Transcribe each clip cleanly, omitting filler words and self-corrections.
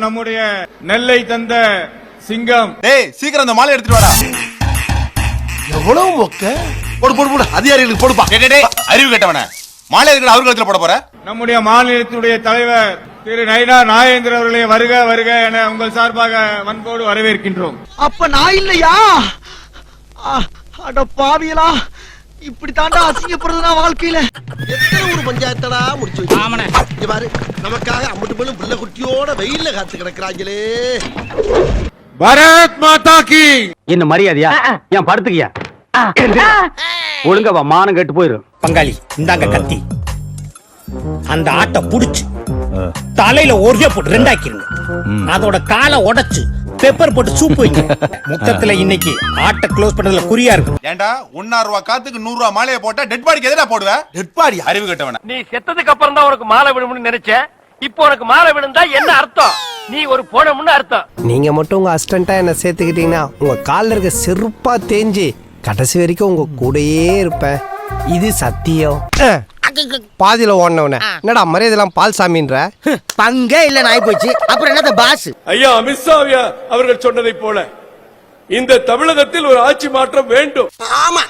நம்முடைய நெல்லை தந்த சிங்கம். டேய் சீக்கிரம் அந்த மாலை எடுத்துட்டு வாடா. எவ்வளவு மொக்க. போடு போடு போடு அதிகாரிகளுக்கு போடுப்பா. டேய் அறிவு கேட்டவனே. மாலை எதுக்கு அவர் கழுத்துல போட போற? நம்முடைய மாநிலத்துடைய தலைவர் திரு நயினா நாகேந்திர அவர்களே வருக வருக என உங்கள் சார்பாக வன்போடு வரவேற்கின்றோம். அப்ப நான் இல்லையா? அட பாவியலா, இப்படி தாண்டா அசிங்கப்படுறது நான் வாழ்க்கையில. எத்தனை ஒரு பஞ்சாயத்தடா முடிச்சு வச்சு பாரு. நமக்காக அம்பட்டு போலும் பிள்ளை குட்டியோட வெயில்ல காத்து கிடக்குறாங்களே. பாரத் மாதா கி. என்ன மரியாதையா? ஏன் படுத்துக்கியா? ஒழுங்கா மானம் கெட்டு போயிரு. பங்காளி இந்தாங்க கத்தி. அந்த ஆட்டை புடிச்சு தலையில ஒரே போட்டு ரெண்டாக்கிருங்க. அதோட காலை உடைச்சு பெப்பர் போட்டு சூப் வைங்க. மொத்தத்துல இன்னைக்கு ஆட்டை க்ளோஸ் பண்ணதுல குறியா இருக்கு. ஏண்டா 1,000 ரூபாய் காத்துக்கு 100 ரூபாய் மாலையை போட்டா டெட் பாடிக்கு எதுடா போடுவ? டெட் பாடி அறிவு கேட்டவனே. நீ செத்ததுக்கு அப்புறம் தான் உனக்கு மாலை விடும்னு நினைச்சேன். இப்போ உனக்கு மாலை விடுந்தா என்ன அர்த்தம்? நீ ஒரு போனமுன்னு அர்த்தம். நீங்க மட்டும் உங்க அசிஸ்டண்டா என்ன சேர்த்துக்கிட்டீங்கன்னா உங்க கால்ல இருக்க செருப்பா தேஞ்சு கடைசி வரைக்கும் உங்க கூடயே இருப்பேன். இது சத்தியம். பாதியில ஓடனவன என்னடா மரியாதைலாம் பால் சாமின்ற பங்கே இல்ல நாய் போச்சு. அப்புறம் என்னது பாஸ்? ஐயா அமித்ஷா அவர்கள் சொன்னதை போல இந்த தமிழகத்தில் ஒரு ஆட்சி மாற்றம் வேண்டும். ஆமா,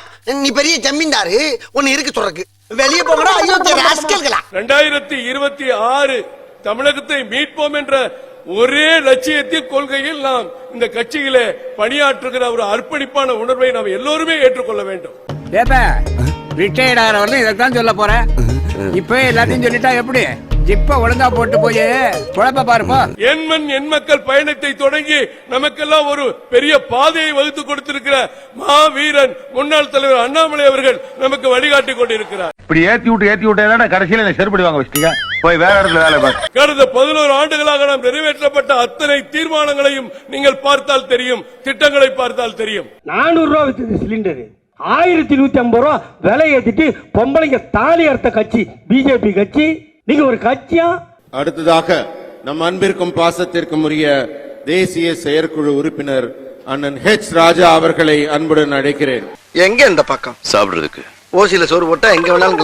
நீ பெரிய ஜமீன்தாரு ஒன்னு இருக்கு சொல்றக்கு. வெளியே போங்கடா அயோக்கிய ராஸ்கல்களா. 2026 தமிழகத்தை மீட்போம் என்ற ஒரே லட்சியத்தின் கொள்கையில் நாம் இந்த கட்சியிலே பணியாற்றுகிற ஒரு அர்ப்பணிப்பான உணர்வை நாம் எல்லோருமே ஏற்றுக்கொள்ள வேண்டும். ரிட்டையர்ட் ஆகிறவர்கள் இதைத்தான் சொல்ல போறேன். இப்ப எல்லாத்தையும் சொல்லிட்டா எப்படி? ஜிப்ப ஒழுங்கா போட்டு போய் குழப்ப பாருப்பா. எண்மண் எண் மக்கள் பயணத்தை தொடங்கி நமக்கெல்லாம் ஒரு பெரிய பாதையை வகுத்து கொடுத்திருக்கிற மாவீரன் முன்னாள் தலைவர் அண்ணாமலை அவர்கள் நமக்கு வழிகாட்டி கொண்டிருக்கிறார். இப்படி ஏத்தி விட்டு கடைசியில செருப்படி வாங்க வச்சிட்டீங்க. போய் வேற இடத்துல வேலை பாரு. கடந்த 11 ஆண்டுகளாக நாம் நிறைவேற்றப்பட்ட அத்தனை தீர்மானங்களையும் நீங்கள் பார்த்தால் தெரியும், திட்டங்களை பார்த்தால் தெரியும். 400 ரூபா வித்தது சிலிண்டர் 1150 ரூபா விலை ஏத்திட்டு பொம்பளைங்க தாலி அறுத்த கட்சி பிஜேபி கட்சி. நீங்க ஒரு கட்சியா? அடுத்ததாக நம் அன்பிற்கும் பாசத்திற்கும் உரிய தேசிய செயற்குழு உறுப்பினர் அண்ணன் ஹெச் ராஜா அவர்களை அன்புடன் அழைக்கிறேன். எங்க இந்த பக்கம் சாப்பிடுறதுக்கு ஓசியில சோறு போட்டா எங்க வேணாலும்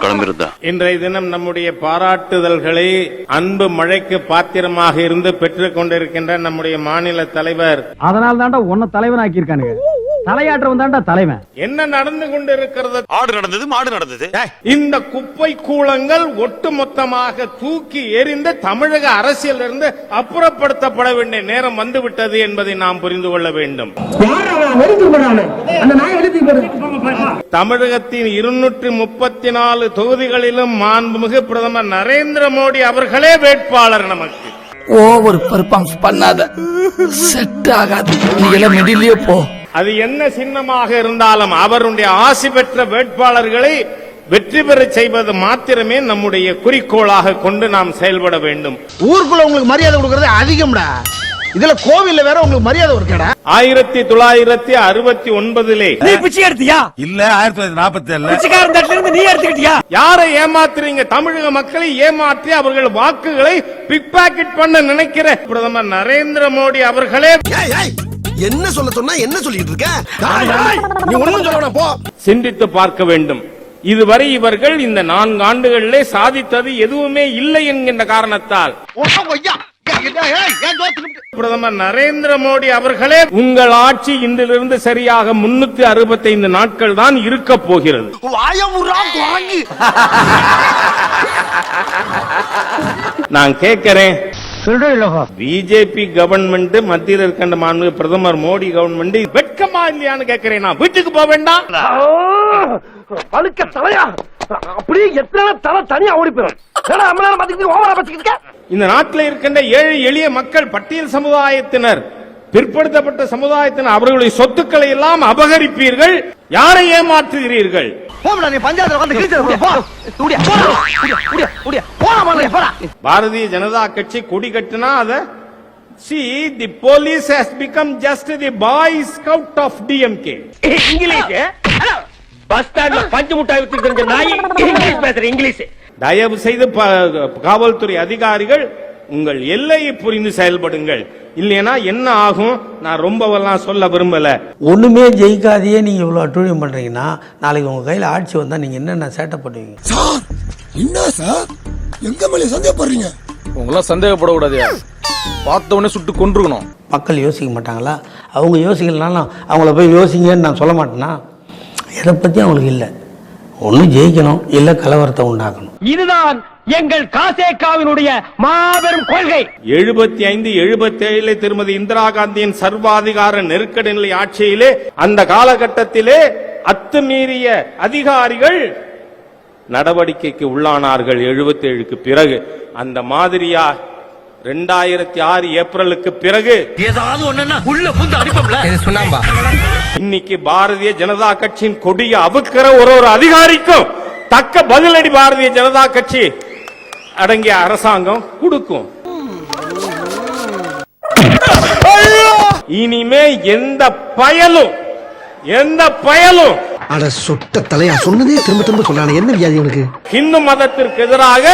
கிளம்பிருந்தா. இன்றைய தினம் நம்முடைய பாராட்டுதல்களை அன்பு மழைக்கு பாத்திரமாக இருந்து பெற்றுக் கொண்டிருக்கின்ற நம்முடைய மாநில தலைவர். அதனால தாண்டா உன்ன தலைவன் ஆக்கியிருக்கானுங்க. தலையாற்றவன் தாண்டா தலைவன். என்ன நடந்து கொண்டிருக்கிறது? ஆடு நடந்தது, மாடு நடந்தது. இந்த குப்பை கூளங்கள் ஒட்டுமொத்தமாக தூக்கி எறிந்து தமிழக அரசியல் இருந்து அப்புறப்படுத்தப்பட வேண்டிய நேரம் வந்துவிட்டது என்பதை நாம் புரிந்து கொள்ள வேண்டும். தமிழகத்தின் 234 தொகுதிகளிலும் மாண்புமிகு பிரதமர் நரேந்திர மோடி அவர்களே வேட்பாளர். நமக்கு ஓவர் பெர்ஃபார்மன்ஸ் பண்ணாத, செட் ஆகாது. நீ எல்லாம் மிடிலே போ. அது என்ன சின்னமாக இருந்தாலும் அவருடைய ஆசி பெற்ற வேட்பாளர்களை வெற்றி பெற செய்வது மாத்திரமே நம்முடைய குறிக்கோளாக கொண்டு நாம் செயல்பட வேண்டும். ஊருக்குள்ள உங்களுக்கு மரியாதை கொடுக்கறது அதிகம்டா. இதுல கோவில்ல வேற உங்களுக்கு மரியாதை இருக்கடா. 1969 நீ பிச்சை எடுத்தியா? இல்ல 1947 பிச்சைக்காரன் தட்டுல இருந்து நீ எடுத்துக்கிட்டியா? யாரை ஏமாத்துறீங்க? தமிழக மக்களை ஏமாற்றி அவர்கள் வாக்குகளை பிக் பாக்கெட் பண்ண நினைக்கிற பிரதமர் நரேந்திர மோடி அவர்களே. என்ன சொல்ல சொன்னா என்ன சொல்லிட்டு இருக்க? நீ ஒண்ணும் சொல்ல போ. சிந்தித்து பார்க்க வேண்டும். இதுவரை இவர்கள் இந்த 4 ஆண்டுகளிலே சாதித்தது எதுவுமே இல்லை என்கின்ற காரணத்தால் பிரதமர் நரேந்திர மோடி அவர்களே உங்கள் ஆட்சி இன்றிலிருந்து சரியாக 365 நாட்கள் தான் இருக்க போகிறது. நான் கேட்கிறேன், பிஜேபி கவர்மெண்ட் மத்தியில் இருக்கின்ற மாண்பு பிரதமர் மோடி கவர்மெண்ட் வெட்கமா இல்லையான்னு கேட்கிறேன். நான் வீட்டுக்கு போக வேண்டாம்? பழுக்க தலையா அப்படியே எத்தனை தலை தனியா ஓடி போயிடும். இந்த நாட்டில் இருக்கின்ற ஏழை எளிய மக்கள், பட்டியல் சமுதாயத்தினர், பிற்படுத்தப்பட்ட சமுதாயத்தினர், அவர்களுடைய சொத்துக்களை எல்லாம் அபகரிப்பீர்கள். யாரை ஏமாற்றுகிறீர்கள்? பாரதிய ஜனதா கட்சி கொடி கட்டினா அத see the police has become just the boy scout of DMK. English bus ஸ்டாண்ட்ல பஞ்சு முட்டாய் வித்து தெரிஞ்ச நாய் இங்கிலீஷ் பேசுற இங்கிலீஷ். தயவு செய்து காவல்துறை அதிகாரிகள் உங்கள் எல்லையை புரிந்து செயல்படுங்கள். இல்லையா என்ன ஆகும்? நான் ரொம்பவெல்லாம் சொல்ல விரும்பல. ஒண்ணுமே ஜெயிக்காதையே நீங்க இவ்வளவு அட்டூழியம் பண்றீங்கன்னா நாளைக்கு உங்க கையில ஆட்சி வந்தா நீங்க என்னென்ன சேட்டை பண்ணுவீங்க? சார் என்ன சார் எங்க மேல சந்தேகப்படுறீங்க? உங்களா சந்தேகப்படக்கூடாது. பார்த்த உடனே சுட்டு கொன்றுக்கணும். மக்கள் யோசிக்க மாட்டாங்களா? அவங்க யோசிக்கலனாலும் அவங்கள போய் யோசிங்கன்னு நான் சொல்ல மாட்டேன்னா? எதை பற்றி அவங்களுக்கு இல்லை. ஒன்று ஜெயிக்கணும், இல்லை கலவரத்தை உண்டாக்கணும். இதுதான் எங்கள் காசேகாவினுடைய மாபெரும் கொள்கை. 75-77 திருமதி இந்திரா காந்தியின் சர்வாதிகார நெருக்கடி நிலை ஆட்சியிலே அந்த காலகட்டத்திலே அத்துமீறிய அதிகாரிகள் நடவடிக்கைக்கு உள்ளானார்கள். 77க்கு பிறகு அந்த மாதிரியா 2006 ஏப்ரலுக்கு பிறகு ஏதாவது ஒண்ணுன்னா உள்ள புந்து அடிப்போம்ல. இன்னைக்கு பாரதிய ஜனதா கட்சியின் கொடியை அவுக்கிற ஒரு அதிகாரிக்கும் தக்க பதிலடி பாரதிய ஜனதா கட்சி அடங்கிய அரசாங்கம் கொடுக்கும். இனிமே எந்த பயலும் அட சொட்ட தலையா சொன்னதே திரும்ப திரும்ப சொன்னானே, என்ன வியாதி உனக்கு? இந்து மதத்திற்கு எதிராக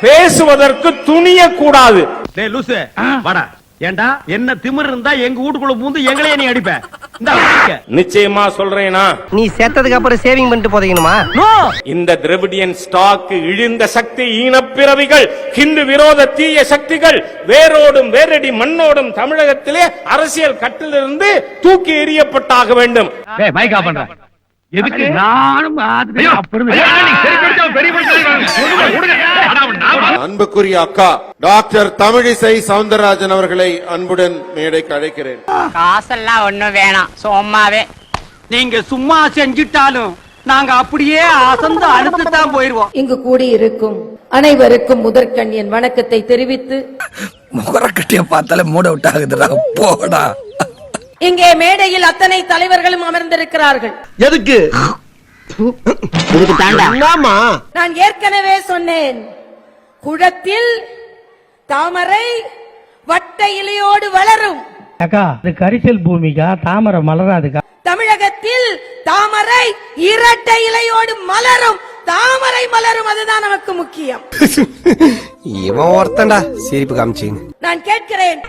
பேசுவதற்கு துணிய கூடாது. டேய் லூசு வாடா. ஏண்டா என்ன திமிர் இருந்தா எங்க வீட்டுக்குள்ள பூந்து எங்களையே நீ அடிப்ப. நிச்சயமா சொல்றேனா, நீ சேர்த்ததுக்கு அப்புறம் சேவிங் பண்ணிட்டு போதீங்கணுமா? இந்த திராவிடியன் ஸ்டாக் இழிந்த சக்தி ஈனப்பிறவிகள் ஹிந்து விரோத தீய சக்திகள் வேரோடும் வேரடி மண்ணோடும் தமிழகத்திலே அரசியல் கட்டிலிருந்து தூக்கி எறியப்பட்டாக வேண்டும். மைக்கா பண்ற எதுக்கு? நானும் அன்புக்குரிய அக்கா டாக்டர் தமிழிசை சவுந்தரராஜன் அவர்களை அன்புடன் மேடைக்கு அழைக்கிறேன். காசெல்லாம் ஒண்ணும் வேணாம், சும்மாவே நீங்க சும்மா செஞ்சிட்டாலும் நாங்க அப்படியே அசந்து அழுத்துதான் போயிருவோம். இங்கு கூடி இருக்கும் அனைவருக்கும் முதற்கண் என் வணக்கத்தை தெரிவித்து, முகரக்கட்டிய பார்த்தாலே மூட அவுட் ஆகுதுடா, போடா. இங்கே மேடையில் அத்தனை தலைவர்களும் அமர்ந்திருக்கிறார்கள். எதுக்கு? நான் ஏற்கனவே சொன்னேன், குளத்தில் தாமரை வட்ட இலையோடு வளரும். அக்கா, இது கரிசல் பூமிக்கா, தாமரை மலராதுக்கா. தமிழகத்தில் தாமரை இரட்டை இலையோடு மலரும். தாமரை மலரும், அதுதான் நமக்கு முக்கியம். இவன் ஒருத்தன்டா சிரிப்பு காமிச்சிங்க. நான் கேட்கிறேன்,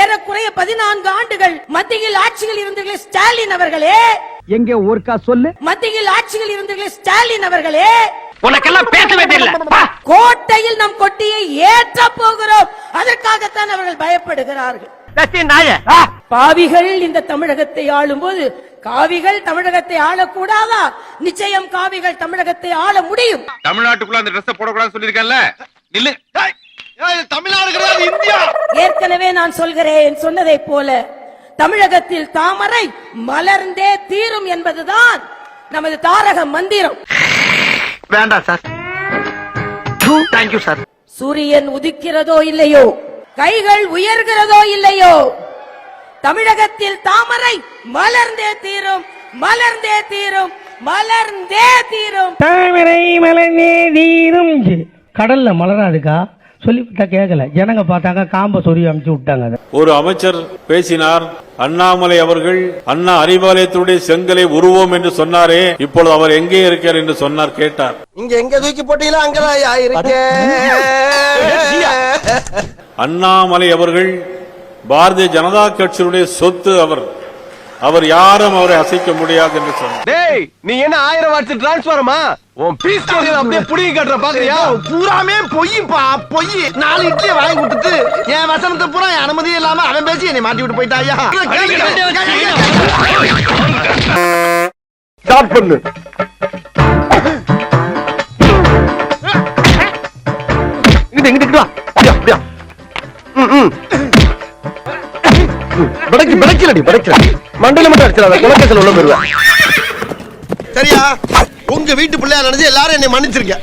ஏறக்குறைய 14 ஆண்டுகள் மத்தியில் ஆட்சியில் இருந்தீர்களே ஸ்டாலின் அவர்களே, எங்க ஒருக்கா சொல்லு. மத்தியில் ஆட்சியில் இருந்தீர்களே ஸ்டாலின் அவர்களே, உனக்கெல்லாம் பேசவே தெரியல. கோட்டையில் நம் கொட்டியை ஏற்ற போகிறோம். அதற்காகத்தான் அவர்கள் பயப்படுகிறார்கள். பாவிகள் இந்த தமிழகத்தை ஆளும் போது காவிகள் தமிழகத்தை ஆளக்கூடாதா? நிச்சயம் காவிகள் தமிழகத்தை ஆள முடியும். தமிழ்நாட்டுக்குள்ள அந்த ட்ரெஸ் போடக்கூடாதுன்னு சொல்லிருக்கேன்ல, நில்லு. தமிழ்நாடு கிடையாது, இந்தியா. ஏற்கனவே நான் சொன்னதை போல தமிழகத்தில் தாமரை மலர்ந்தே தீரும் என்பதுதான் நமது தாரக மந்திரம். வேண்டாம் சார். Thank you sir. சூரியன் உதிக்கிறதோ இல்லையோ, கைகள் உயர்கிறதோ இல்லையோ, தமிழகத்தில் தாமரை மலர்ந்தே தீரும், மலர்ந்தே தீரும், மலர்ந்தே தீரும். தாமரை மலர்ந்தே தீரும். கடல்ல மலராதுக்கா சொல்லிவிட்டா கேட்கல. ஜனங்க பார்த்தாங்க, காம்ப சொறி அமுச்சு விட்டாங்க. ஒரு அமைச்சர் பேசினார், அண்ணாமலை அவர்கள் அண்ணா அறிவாலயத்துடைய செங்கலை உருவோம் என்று சொன்னாரே, இப்பொழுது அவர் எங்கே இருக்கார் என்று சொன்னார். கேட்டார், இங்க எங்க தூக்கி போட்டீங்களா அங்கதான் இருக்கேன். அண்ணாமலை அவர்கள் பாரதிய ஜனதா கட்சியினுடைய சொத்து, அவர் யாரும் அவரை அசைக்க முடியாது என்று சொன்னார். டேய், நீ என்ன 1000 வாட்ஸ் டிரான்ஸ்ஃபார்மா? உன் பீஸ் கோடில அப்படியே புடிங்கி கட்டற பாக்குறியா? பூராமே பொய்ப்பா, பொய். 4 இட்லி வாங்கி கொடுத்துட்டு என் வசனத்தை பூரா அனுமதி இல்லாம அவன் பேசி என்னை மாட்டி விட்டு போயிட்டாயா. ஸ்டார்ட் பண்ணு. இங்கிட்டு வா. அப்படியா? படைக்கல மண்டல மட்டும் அடிச்சிடாத, குலக்கேசல் உள்ள போயிருவேன். சரியா? உங்க வீட்டு பிள்ளையா நினைச்சு எல்லாரும் என்னை மன்னிச்சிருக்க.